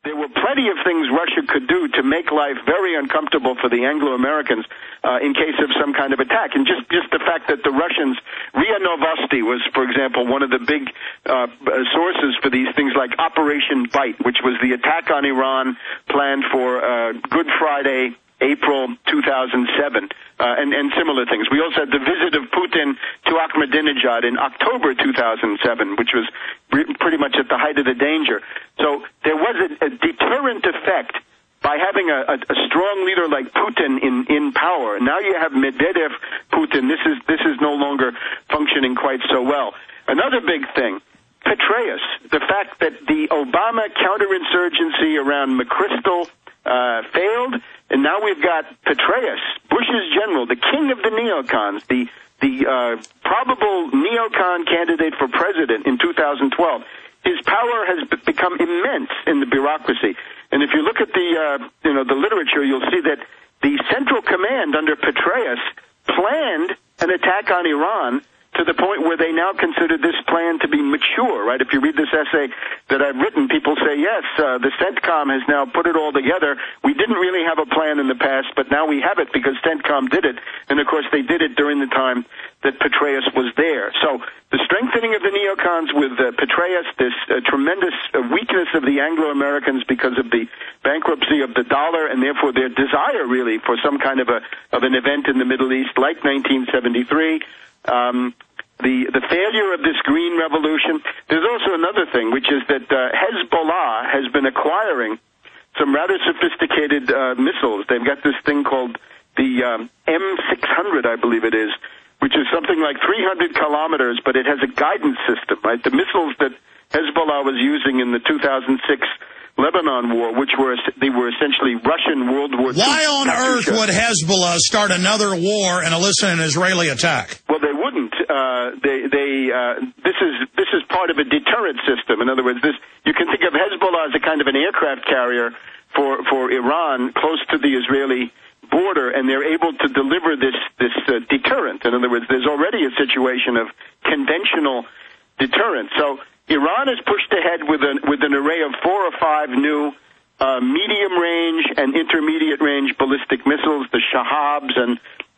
there were plenty of things Russia could do to make life very uncomfortable for the Anglo-Americans in case of some kind of attack. And just the fact that the Russians, RIA Novosti was, for example, one of the big sources for these things like Operation Bite, which was the attack on Iran planned for Good Friday, April 2007, and similar things. We also had the visit of Putin to Ahmadinejad in October 2007, which was pretty much at the height of the danger. So there was a deterrent effect by having a strong leader like Putin in power. Now you have Medvedev, Putin. This is no longer functioning quite so well. Another big thing, Petraeus, the fact that the Obama counterinsurgency around McChrystal failed, and now we've got Petraeus, Bush's general, the king of the neocons, the probable neocon candidate for president in 2012. His power has become immense in the bureaucracy. And if you look at the literature, you'll see that the Central Command under Petraeus planned an attack on Iran to the point where they now consider this plan to be mature, right? If you read this essay that I've written, people say, yes, the CENTCOM has now put it all together. We didn't really have a plan in the past, but now we have it because CENTCOM did it. And, of course, they did it during the time that Petraeus was there. So the strengthening of the neocons with Petraeus, this tremendous weakness of the Anglo-Americans because of the bankruptcy of the dollar and, therefore, their desire, really, for some kind of an event in the Middle East like 1973, the failure of this green revolution. There's also another thing, which is that Hezbollah has been acquiring some rather sophisticated missiles. They've got this thing called the M600, I believe it is, which is something like 300 kilometers, but it has a guidance system, right? The missiles that Hezbollah was using in the 2006 Lebanon war, which were essentially Russian World War II. Why on earth would Hezbollah start another war and elicit an Israeli attack? Well, they wouldn't. This is part of a deterrent system. In other words, you can think of Hezbollah as a kind of an aircraft carrier for Iran close to the Israeli border, and they're able to deliver this deterrent. In other words, there's already a situation of conventional deterrent. So Iran has pushed ahead with an array of 4 or 5 new medium-range and intermediate-range ballistic missiles, the Shahabs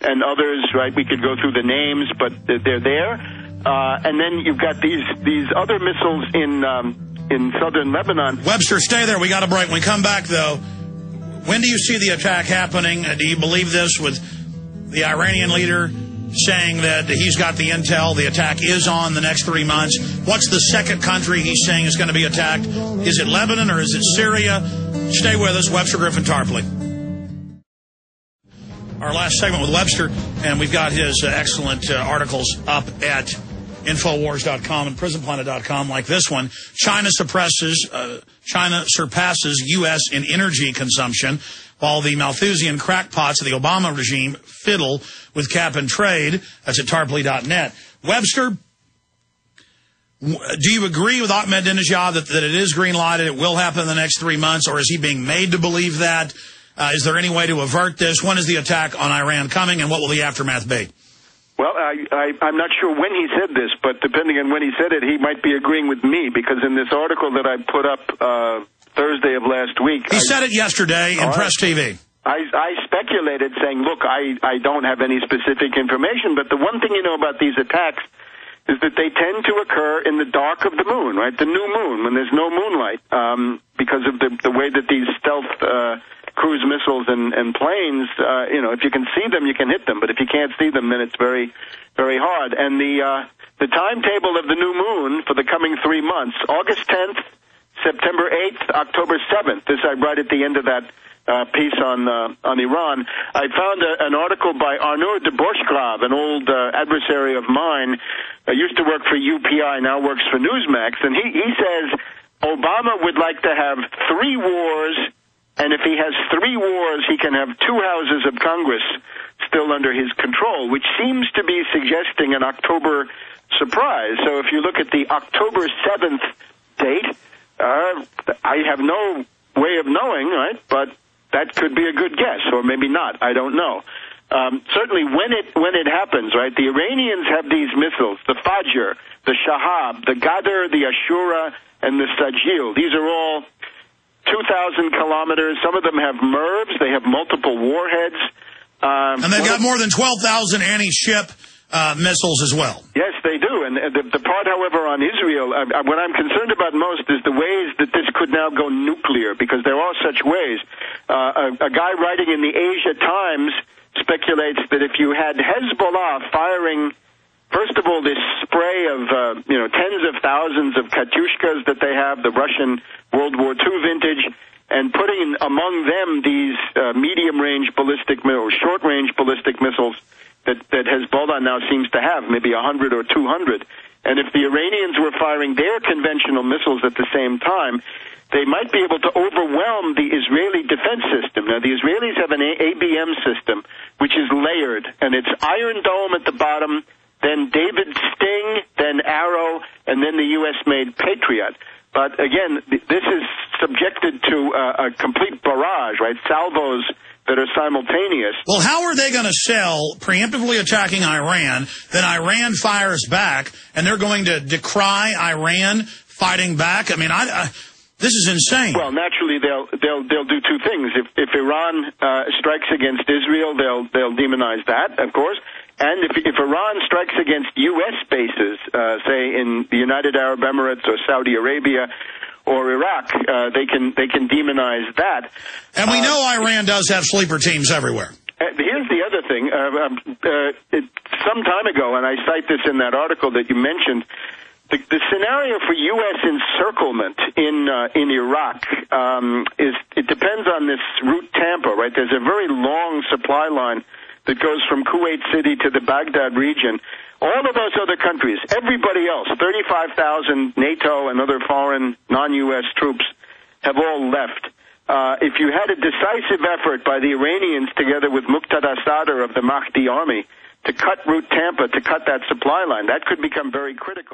and others, right? We could go through the names, but they're there. And then you've got these other missiles in southern Lebanon. Webster, stay there. We got a break. When we come back, though, when do you see the attack happening? Do you believe this with the Iranian leader saying that he's got the intel, the attack is on the next 3 months? What's the second country he's saying is going to be attacked? Is it Lebanon or is it Syria? Stay with us, Webster Tarpley. Our last segment with Webster, and we've got his excellent articles up at Infowars.com and PrisonPlanet.com, like this one. China surpasses U.S. in energy consumption, while the Malthusian crackpots of the Obama regime fiddle with cap and trade. That's at Tarpley.net. Webster, do you agree with Ahmadinejad that it is green-lighted, it will happen in the next 3 months, or is he being made to believe that? Is there any way to avert this? When is the attack on Iran coming, and what will the aftermath be? Well, I'm not sure when he said this, but depending on when he said it, he might be agreeing with me, because in this article that I put up Thursday of last week... He said it yesterday in Press TV. I speculated saying, look, I don't have any specific information, but the one thing you know about these attacks is that they tend to occur in the dark of the moon, right? The new moon, when there's no moonlight, because of the way that these stealth cruise missiles and planes, if you can see them, you can hit them, but if you can't see them, then it's very, very hard. And the timetable of the new moon for the coming 3 months, August 10th, September 8th, October 7th, this I write at the end of that piece on Iran. I found an article by Arnaud de Borchgrave, an old adversary of mine, used to work for UPI, now works for Newsmax, and he says Obama would like to have 3 wars, and if he has 3 wars, he can have 2 houses of Congress still under his control, which seems to be suggesting an October surprise. So if you look at the October 7th date, I have no way of knowing, right? But that could be a good guess, or maybe not. I don't know. Certainly, when it happens, right? The Iranians have these missiles: the Fajr, the Shahab, the Ghadr, the Ashura, and the Sajil. These are all 2,000 kilometers. Some of them have MIRVs. They have multiple warheads. And they've got more than 12,000 anti-ship missiles as well. Yes, they do. And the part, however, on Israel, what I'm concerned about most is the ways that this could now go nuclear, because there are such ways. A guy writing in the Asia Times speculates that if you had Hezbollah firing, first of all, this spray of tens of thousands of Katyushkas that they have, the Russian World War II vintage, and putting among them these medium-range ballistic or short-range ballistic missiles that Hezbollah now seems to have, maybe 100 or 200. And if the Iranians were firing their conventional missiles at the same time, they might be able to overwhelm the Israeli defense system. Now, the Israelis have an ABM system, which is layered, and it's Iron Dome at the bottom, then David Sting, then Arrow, and then the U.S.-made Patriot. But, again, this is subjected to a complete barrage, right, salvos that are simultaneous. Well, how are they going to sell preemptively attacking Iran, then Iran fires back, and they're going to decry Iran fighting back? I mean, this is insane. Well, naturally, they'll do two things. If Iran strikes against Israel, they'll demonize that, of course. And if Iran strikes against U.S. bases, say in the United Arab Emirates or Saudi Arabia or Iraq, they can demonize that. And we know Iran does have sleeper teams everywhere. Here's the other thing. Some time ago, and I cite this in that article that you mentioned, the scenario for U.S. encirclement in Iraq it depends on this route Tampa, right? There's a very long supply line that goes from Kuwait City to the Baghdad region. All of those other countries, everybody else, 35,000 NATO and other foreign non-U.S. troops have all left. If you had a decisive effort by the Iranians together with Muqtada Sadr of the Mahdi army to cut route Tampa, to cut that supply line, that could become very critical.